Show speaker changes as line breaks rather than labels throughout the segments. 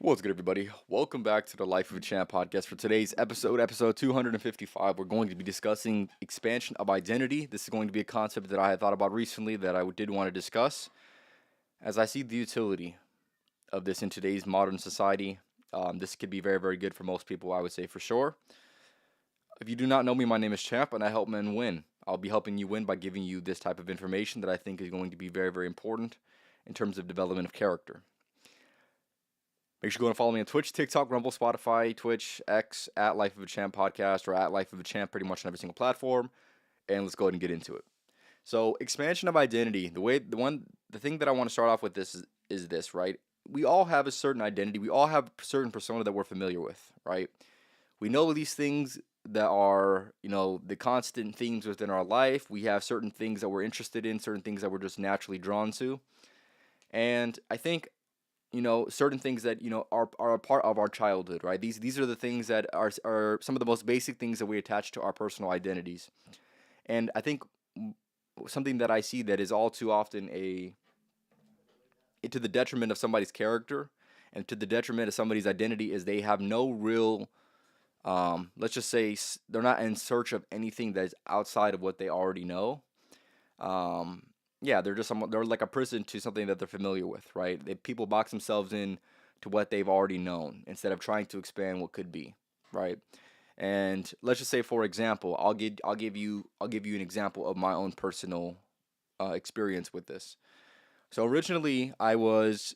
What's good, everybody? Welcome back to the Life of a Champ podcast. For today's episode 255, we're going to be discussing expansion of identity. This is going to be a concept that I had thought about recently that I did want to discuss, as I see the utility of this in today's modern society. This could be very, very good for most people, I would say for sure. If you do not know me, my name is Champ, and I help men win. I'll be helping you win by giving you this type of information that I think is going to be very, very important in terms of development of character. Make sure you go and follow me on Twitch, TikTok, Rumble, Spotify, Twitch, X, at Life of a Champ podcast, or at Life of a Champ pretty much on every single platform. And let's go ahead and get into it. So, expansion of identity. The thing that I want to start off with is this, right? We all have a certain identity. We all have a certain persona that we're familiar with, right? We know these things that are, the constant themes within our life. We have certain things that we're interested in, certain things that we're just naturally drawn to. And I think certain things that are a part of our childhood, right? These are the things that are some of the most basic things that we attach to our personal identities. And I think something that I see that is all too often to the detriment of somebody's character and to the detriment of somebody's identity is they have no real, let's just say they're not in search of anything that is outside of what they already know. Yeah, they're like a prison to something that they're familiar with, right? People box themselves in to what they've already known instead of trying to expand what could be, right? And let's just say, for example, I'll give you an example of my own personal experience with this. So originally, I was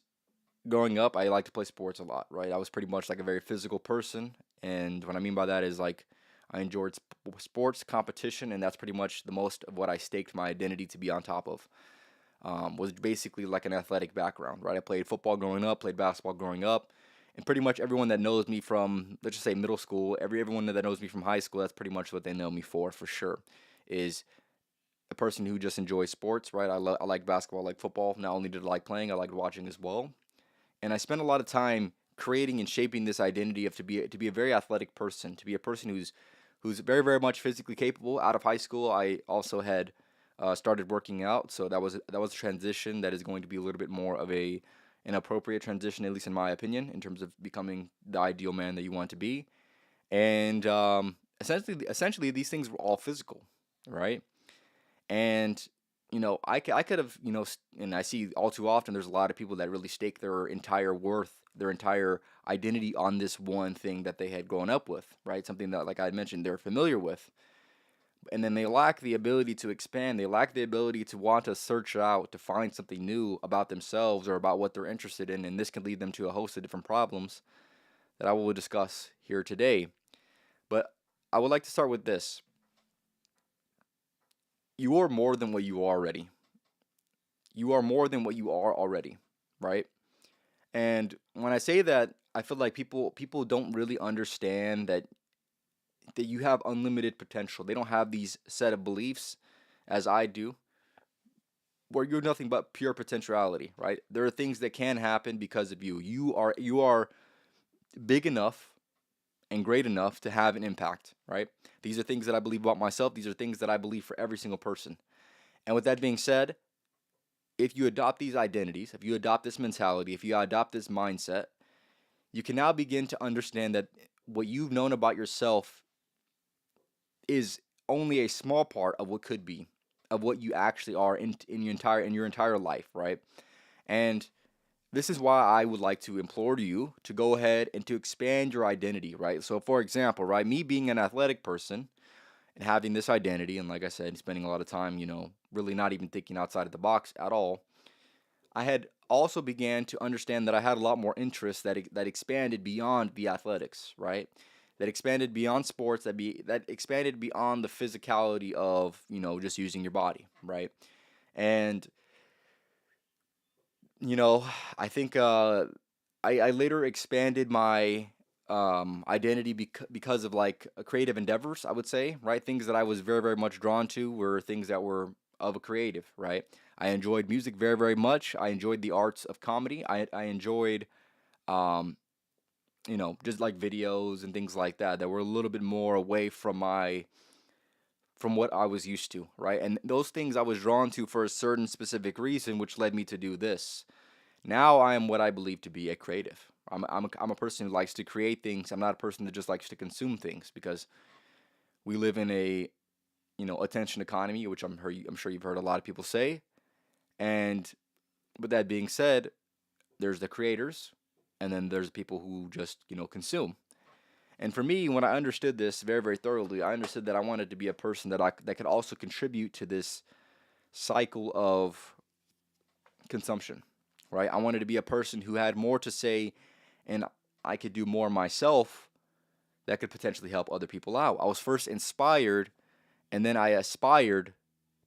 growing up. I liked to play sports a lot, right? I was pretty much like a very physical person, and what I mean by that is like I enjoyed sports competition, and that's pretty much the most of what I staked my identity to be on top of. Was basically like an athletic background, right? I played football growing up, played basketball growing up, and pretty much everyone that knows me from, let's just say, middle school, everyone that knows me from high school, that's pretty much what they know me for sure, is a person who just enjoys sports, right? I like basketball, I like football. Not only did I like playing, I liked watching as well, and I spent a lot of time creating and shaping this identity of to be a very athletic person, to be a person who's very, very much physically capable. Out of high school, I also had started working out, so that was a transition that is going to be a little bit more of an appropriate transition, at least in my opinion, in terms of becoming the ideal man that you want to be. And essentially, these things were all physical, right? And I could have, and I see all too often there's a lot of people that really stake their entire worth, their entire identity on this one thing that they had grown up with, right? Something that, like I mentioned, they're familiar with. And then they lack the ability to expand. They lack the ability to want to search out, to find something new about themselves or about what they're interested in. And this can lead them to a host of different problems that I will discuss here today. But I would like to start with this. You are more than what you are already. You are more than what you are already, right? And when I say that, I feel like people don't really understand that you have unlimited potential. They don't have these set of beliefs as I do, where you're nothing but pure potentiality, right? There are things that can happen because of you. You are big enough and great enough to have an impact, right? These are things that I believe about myself. These are things that I believe for every single person. And with that being said, if you adopt these identities, if you adopt this mentality, if you adopt this mindset, you can now begin to understand that what you've known about yourself is only a small part of what could be, of what you actually are in your entire life, right? And this is why I would like to implore you to go ahead and to expand your identity, right? So for example, right, me being an athletic person and having this identity, and like I said, spending a lot of time, really not even thinking outside of the box at all, I had also began to understand that I had a lot more interests that expanded beyond the athletics, right? That expanded beyond sports, that expanded beyond the physicality of just using your body, right? And I think I later expanded my identity because of like creative endeavors, I would say, right? Things that I was very, very much drawn to were things that were of a creative, right? I enjoyed music very, very much. I enjoyed the arts of comedy. I enjoyed, um, just like videos and things like that were a little bit more away from what I was used to, right? And those things I was drawn to for a certain specific reason, which led me to do this. Now I am what I believe to be a creative. I'm a person who likes to create things. I'm not a person that just likes to consume things, because we live in a, attention economy, which I'm sure you've heard a lot of people say. And with that being said, there's the creators, and then there's people who just, consume. And for me, when I understood this very, very thoroughly, I understood that I wanted to be a person that could also contribute to this cycle of consumption, right? I wanted to be a person who had more to say, and I could do more myself that could potentially help other people out. I was first inspired, and then I aspired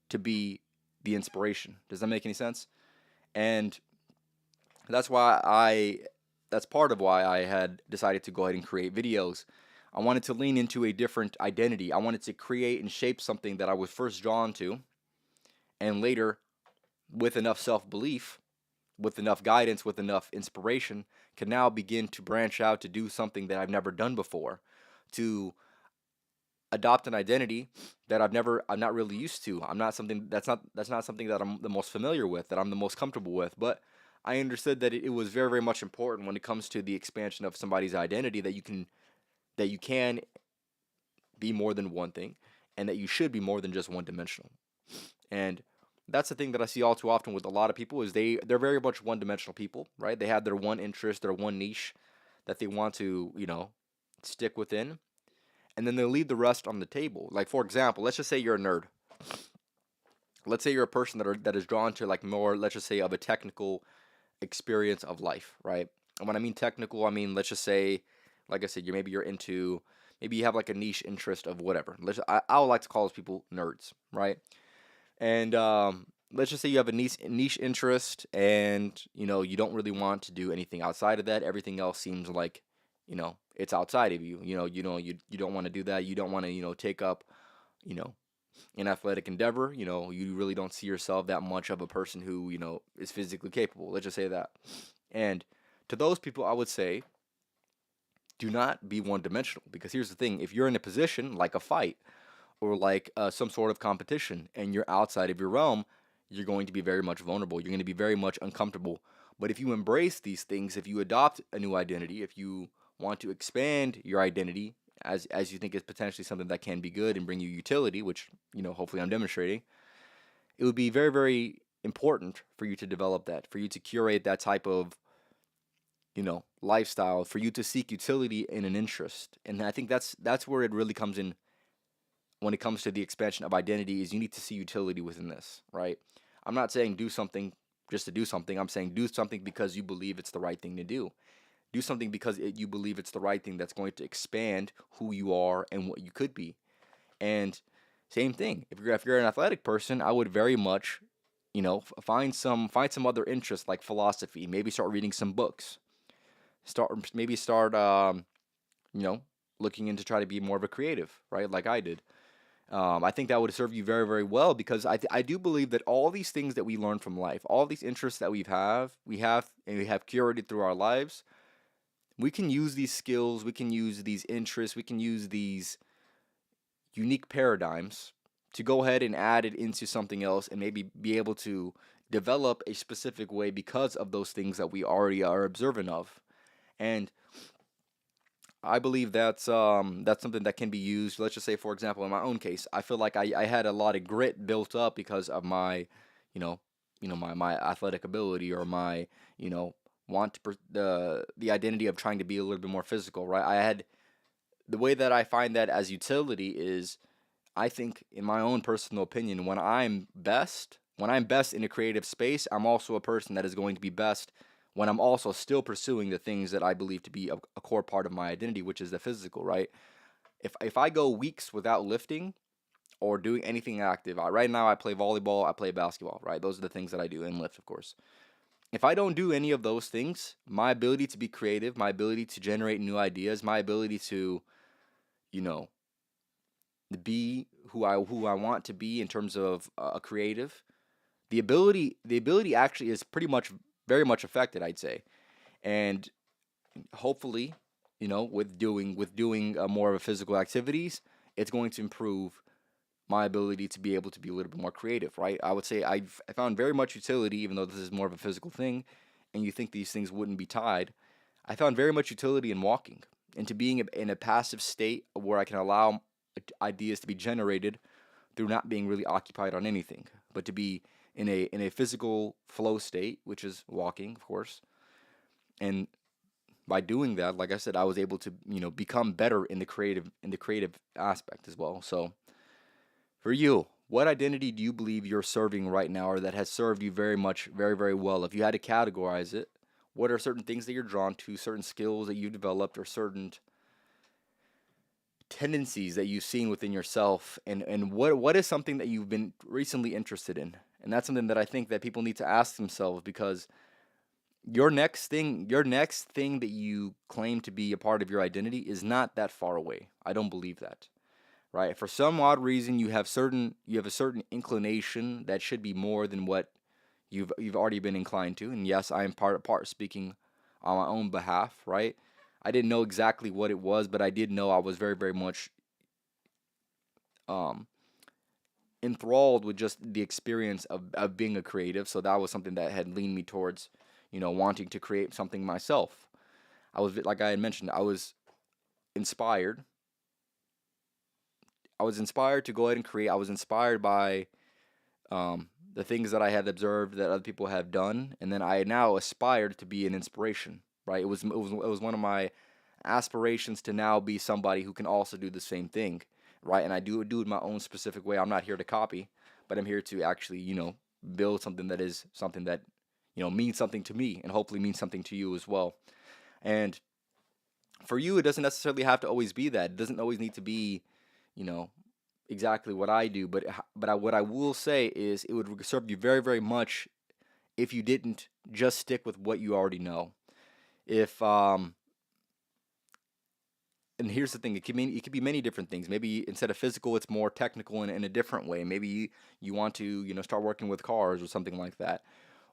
to be the inspiration. Does that make any sense? And that's why that's part of why I had decided to go ahead and create videos. I wanted to lean into a different identity. I wanted to create and shape something that I was first drawn to, and later, with enough self belief, with enough guidance, with enough inspiration, can now begin to branch out to do something that I've never done before, to adopt an identity that I'm not really used to. That's not something that I'm the most familiar with, that I'm the most comfortable with. But I understood that it was very, very much important when it comes to the expansion of somebody's identity, that you can be more than one thing, and that you should be more than just one dimensional. And that's the thing that I see all too often with a lot of people, is they're very much one dimensional people, right? They have their one interest, their one niche that they want to, stick within, and then they leave the rest on the table. Like, for example, let's just say you're a nerd. Let's say you're a person that is drawn to, like, more, let's just say, of a technical experience of life, right? And when I mean technical, I mean, let's just say, like I said, you're into, maybe you have like a niche interest of whatever. I would like to call those people nerds, right? And let's just say you have a niche interest, and you don't really want to do anything outside of that. Everything else seems like, it's outside of you. You don't want to do that. You don't want to, take up, you know an athletic endeavor. You really don't see yourself that much of a person who, is physically capable. Let's just say that. And to those people, I would say, do not be one dimensional, because here's the thing: if you're in a position like a fight, or like some sort of competition, and you're outside of your realm, you're going to be very much vulnerable. You're going to be very much uncomfortable. But if you embrace these things, if you adopt a new identity, if you want to expand your identity as you think is potentially something that can be good and bring you utility, which, hopefully I'm demonstrating, it would be very, very important for you to develop that, for you to curate that type of, lifestyle, for you to seek utility in an interest. And I think that's where it really comes in when it comes to the expansion of identity, is you need to see utility within this, right? I'm not saying do something just to do something. I'm saying do something because you believe it's the right thing to do. Do something because you believe it's the right thing that's going to expand who you are and what you could be. And same thing. If you're an athletic person, I would very much, find some other interests like philosophy. Maybe start reading some books. Start you know looking into try to be more of a creative, right? Like I did. I think that would serve you very, very well, because I do believe that all these things that we learn from life, all these interests that we have curated through our lives, we can use these skills, we can use these interests, we can use these unique paradigms to go ahead and add it into something else, and maybe be able to develop a specific way because of those things that we already are observant of. And I believe that's something that can be used. Let's just say, for example, in my own case, I feel like I had a lot of grit built up because of my, you know, my athletic ability, or my, want to the identity of trying to be a little bit more physical, right? I had the way that I find that as utility is, I think, in my own personal opinion, when I'm best in a creative space, I'm also a person that is going to be best when I'm also still pursuing the things that I believe to be a core part of my identity, which is the physical, right? If I go weeks without lifting or doing anything active, right now I play volleyball, I play basketball, right? Those are the things that I do, and lift, of course. If I don't do any of those things, my ability to be creative, my ability to generate new ideas, my ability to, you know, be who I want to be in terms of a creative, the ability actually is pretty much very much affected, I'd say. And hopefully, with doing more of a physical activities, it's going to improve my ability to be able to be a little bit more creative, right? I would say I found very much utility, even though this is more of a physical thing, and you think these things wouldn't be tied. I found very much utility in walking, into being in a passive state where I can allow ideas to be generated through not being really occupied on anything, but to be in a physical flow state, which is walking, of course. And by doing that, like I said, I was able to, become better in the creative aspect as well. So for you, what identity do you believe you're serving right now, or that has served you very much, very, very well? If you had to categorize it, what are certain things that you're drawn to, certain skills that you've developed, or certain tendencies that you've seen within yourself, and what is something that you've been recently interested in? And that's something that I think that people need to ask themselves, because your next thing that you claim to be a part of your identity is not that far away. I don't believe that. Right? For some odd reason, you have a certain inclination that should be more than what you've already been inclined to. And yes, I am part speaking on my own behalf, right? I didn't know exactly what it was, but I did know I was very, very much um, enthralled with just the experience of being a creative. So that was something that had leaned me towards, wanting to create something myself. Like I had mentioned, inspired. I was inspired to go ahead and create. I was inspired by the things that I had observed that other people have done, and then I now aspired to be an inspiration. Right? It was one of my aspirations to now be somebody who can also do the same thing. Right? And I do it my own specific way. I'm not here to copy, but I'm here to actually build something that is something that means something to me, and hopefully means something to you as well. And for you, it doesn't necessarily have to always be that. It doesn't always need to be you know exactly what I do, what I will say is it would serve you very, very much if you didn't just stick with what you already know. If And here's the thing, it could be many different things. Maybe instead of physical, it's more technical in a different way. Maybe you want to start working with cars or something like that.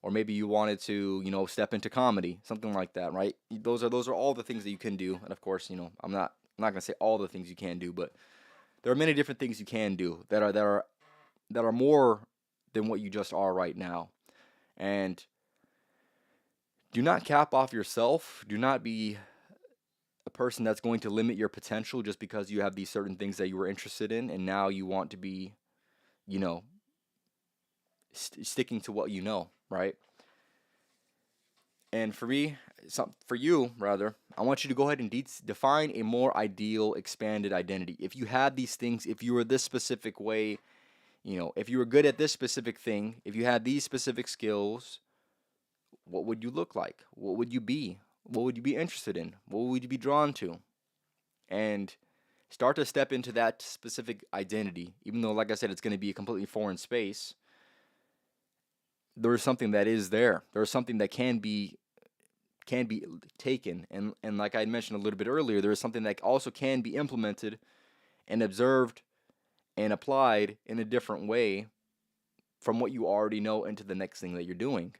Or maybe you wanted to step into comedy, something like that, right? Those are all the things that you can do. And of course, I'm not going to say all the things you can do, but there are many different things you can do that are more than what you just are right now. And do not cap off yourself. Do not be a person that's going to limit your potential just because you have these certain things that you were interested in, and now you want to be, you know, sticking to what you know, right? And for you rather, I want you to go ahead and define a more ideal, expanded identity. If you had these things, if you were this specific way, if you were good at this specific thing, if you had these specific skills, what would you look like? What would you be? What would you be interested in? What would you be drawn to? And start to step into that specific identity, even though, like I said, it's going to be a completely foreign space. There is something that is there. There is something that can be taken, and like I mentioned a little bit earlier, there is something that also can be implemented and observed and applied in a different way from what you already know into the next thing that you're doing.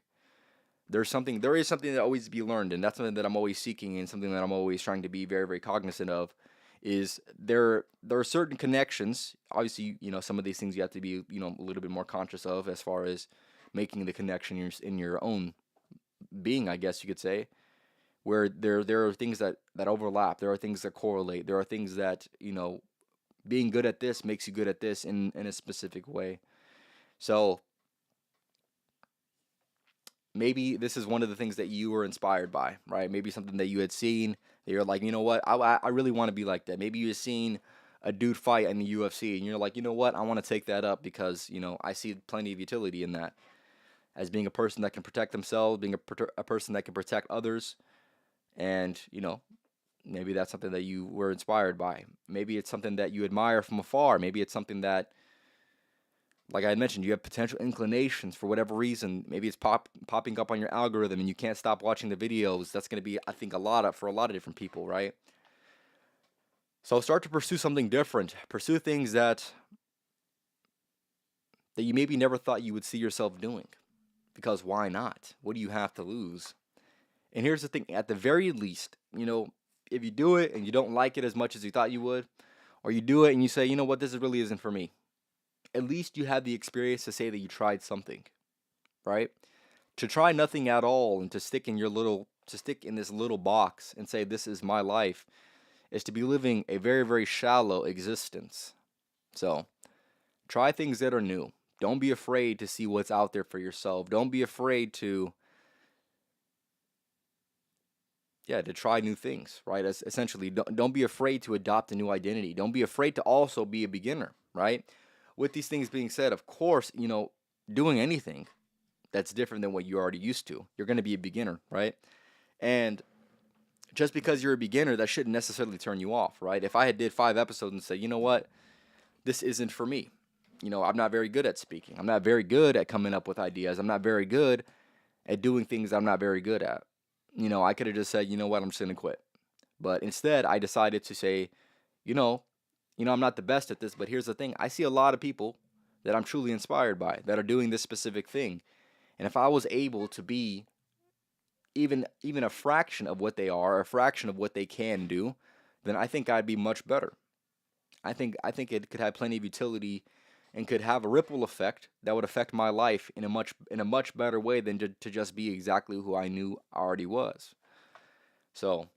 There is something that always to be learned, and that's something that I'm always seeking, and something that I'm always trying to be very, very cognizant of. Is there are certain connections. Obviously, some of these things you have to be a little bit more conscious of, as far as making the connection in your own being, I guess you could say, where there are things that overlap. There are things that correlate. There are things that being good at this makes you good at this in a specific way. So maybe this is one of the things that you were inspired by, right? Maybe something that you had seen that you're like, you know what, I really want to be like that. Maybe you had seen a dude fight in the UFC, and you're like, you know what, I want to take that up because I see plenty of utility in that, as being a person that can protect themselves, being a person that can protect others, and maybe that's something that you were inspired by. Maybe it's something that you admire from afar. Maybe it's something that, like I had mentioned, you have potential inclinations for whatever reason. Maybe it's popping up on your algorithm and you can't stop watching the videos. That's going to be, I think, for a lot of different people, right? So start to pursue something different. Pursue things that you maybe never thought you would see yourself doing. Because why not? What do you have to lose? And here's the thing, at the very least, if you do it and you don't like it as much as you thought you would, or you do it and you say, you know what, this really isn't for me, at least you had the experience to say that you tried something, right? To try nothing at all and to stick in your little to stick in this little box and say this is my life is to be living a very, very shallow existence. So try things that are new. Don't be afraid to see what's out there for yourself. Don't be afraid to, yeah, to try new things, right? As essentially, don't be afraid to adopt a new identity. Don't be afraid to also be a beginner, right? With these things being said, of course, doing anything that's different than what you're already used to, you're going to be a beginner, right? And just because you're a beginner, that shouldn't necessarily turn you off, right? If I had did 5 episodes and said, you know what, this isn't for me. I'm not very good at speaking. I'm not very good at coming up with ideas. I'm not very good at doing things I'm not very good at. I could have just said, you know what, I'm just gonna quit. But instead, I decided to say, you know, I'm not the best at this, but here's the thing. I see a lot of people that I'm truly inspired by that are doing this specific thing. And if I was able to be even a fraction of what they are, a fraction of what they can do, then I think I'd be much better. I think it could have plenty of utility and could have a ripple effect that would affect my life in a much better way than to just be exactly who I knew I already was. So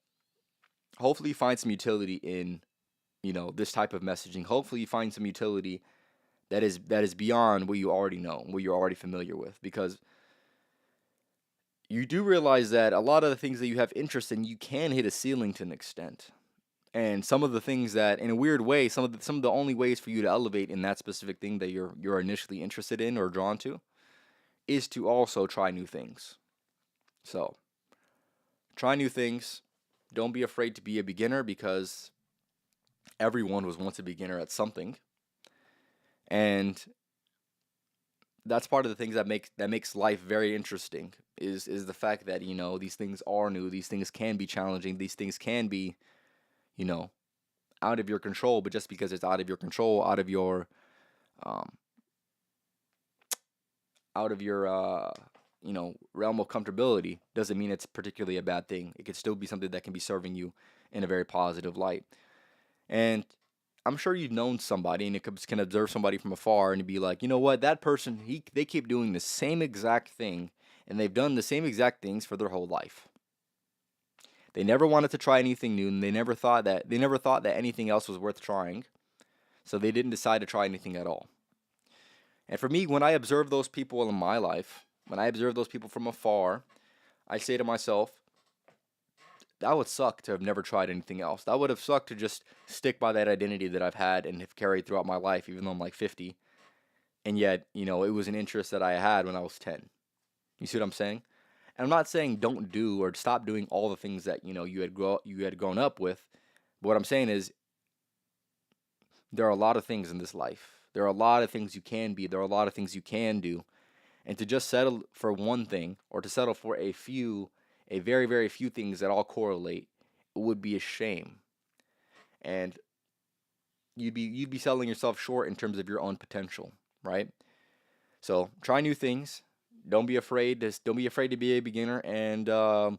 hopefully you find some utility in this type of messaging. Hopefully you find some utility that is beyond what you already know, what you're already familiar with, because you do realize that a lot of the things that you have interest in, you can hit a ceiling to an extent. And some of the things that, in a weird way, some of the only ways for you to elevate in that specific thing that you're initially interested in or drawn to is to also try new things. So try new things. Don't be afraid to be a beginner, because everyone was once a beginner at something. And that's part of the things that makes life very interesting is the fact that these things are new, these things can be challenging, these things can be you know out of your control. But just because it's out of your control, um out of your realm of comfortability, doesn't mean it's particularly a bad thing. It could still be something that can be serving you in a very positive light. And I'm sure you've known somebody and can observe somebody from afar and be like, you know what, that person, they keep doing the same exact thing, and they've done the same exact things for their whole life. They never wanted to try anything new, and they never thought that anything else was worth trying. So they didn't decide to try anything at all. And for me, when I observe those people in my life, when I observe those people from afar, I say to myself, that would suck to have never tried anything else. That would have sucked to just stick by that identity that I've had and have carried throughout my life, even though I'm like 50. And yet, it was an interest that I had when I was 10. You see what I'm saying? And I'm not saying don't do or stop doing all the things that, you had grown up with. But what I'm saying is there are a lot of things in this life. There are a lot of things you can be. There are a lot of things you can do. And to just settle for one thing, or to settle for a very, very few things that all correlate, it would be a shame. And you'd be selling yourself short in terms of your own potential, right? So try new things. Don't be afraid to be a beginner, and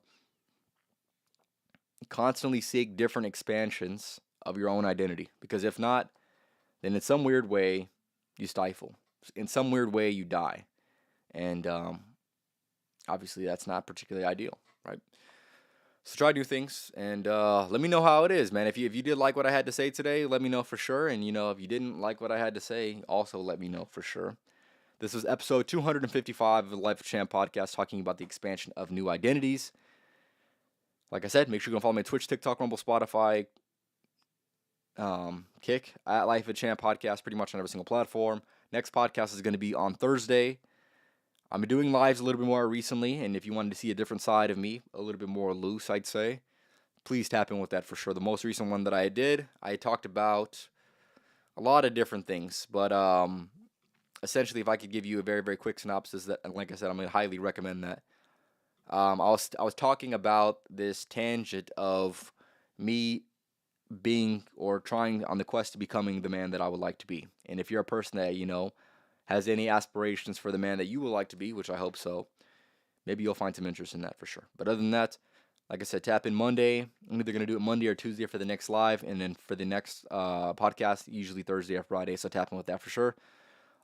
constantly seek different expansions of your own identity. Because if not, then in some weird way you stifle. In some weird way you die, and obviously that's not particularly ideal, right? So try new things, and let me know how it is, man. If you did like what I had to say today, let me know for sure. And if you didn't like what I had to say, also let me know for sure. This was episode 255 of the Life of Champ podcast, talking about the expansion of new identities. Like I said, make sure you go follow me on Twitch, TikTok, Rumble, Spotify, Kick, at Life of Champ podcast, pretty much on every single platform. Next podcast is going to be on Thursday. I've been doing lives a little bit more recently, and if you wanted to see a different side of me, a little bit more loose, I'd say, please tap in with that for sure. The most recent one that I did, I talked about a lot of different things, but essentially, if I could give you a very, very quick synopsis, that, like I said, I'm going to highly recommend that. I was talking about this tangent of me being or trying on the quest to becoming the man that I would like to be. And if you're a person that, has any aspirations for the man that you would like to be, which I hope so, maybe you'll find some interest in that for sure. But other than that, like I said, tap in Monday. I'm either going to do it Monday or Tuesday for the next live, and then for the next podcast, usually Thursday or Friday. So tap in with that for sure.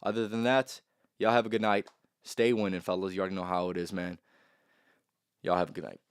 Other than that, y'all have a good night. Stay winning, fellas. You already know how it is, man. Y'all have a good night.